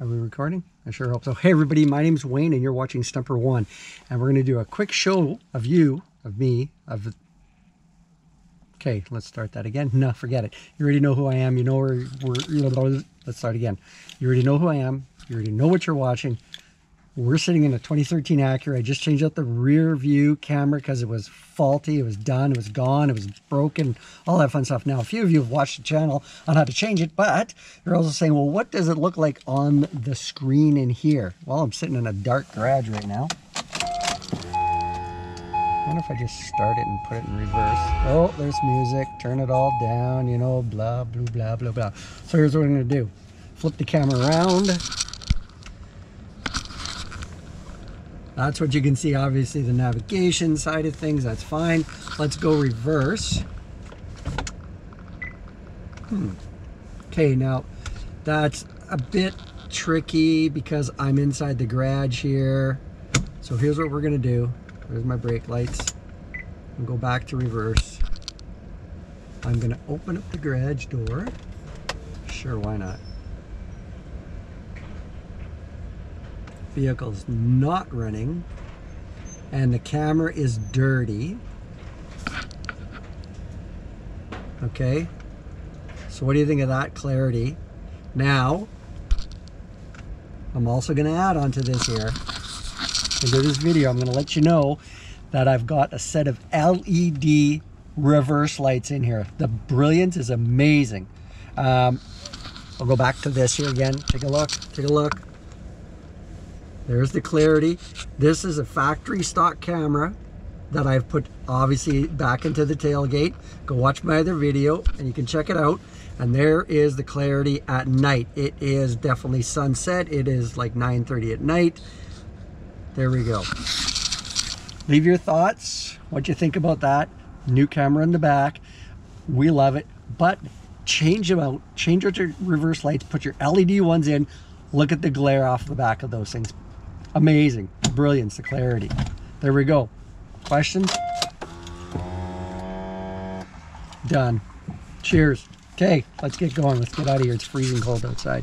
Are we recording? I sure hope so. Hey everybody, my name's Wayne and you're watching Stumper One. And we're going to do a quick show of me. Okay, let's start that again. No, forget it. You already know who I am. You know let's start again. You already know who I am. You already know what you're watching. We're sitting in a 2013 Acura. I just changed out the rear view camera because it was faulty. It was done. It was gone. It was broken. All that fun stuff. Now, a few of you have watched the channel on how to change it, but you're also saying, well, what does it look like on the screen in here? Well, I'm sitting in a dark garage right now. I wonder if I just start it and put it in reverse. Oh, there's music. Turn it all down, you know, blah, blah, blah, blah, blah. So here's what I'm going to do. Flip the camera around. That's what you can see, obviously, the navigation side of things. That's fine. Let's go reverse. Okay, now that's a bit tricky because I'm inside the garage here. So here's what we're going to do. There's my brake lights. And go back to reverse. I'm going to open up the garage door. Sure, why not? Vehicle's not running and the camera is dirty. Okay, so what do you think of that clarity? Now I'm also going to add on to this here, into this video, I'm going to let you know that I've got a set of LED reverse lights in here. The brilliance is amazing. I'll go back to this here again. Take a look. There's the clarity. This is a factory stock camera that I've put obviously back into the tailgate. Go watch my other video and you can check it out. And there is the clarity at night. It is definitely sunset. It is like 9:30 at night. There we go. Leave your thoughts. What you think about that. New camera in the back. We love it. But change them out. Change out your reverse lights. Put your LED ones in. Look at the glare off the back of those things. Amazing. The brilliance, the clarity. There we go. Questions? Done. Cheers. Okay, let's get going. Let's get out of here. It's freezing cold outside.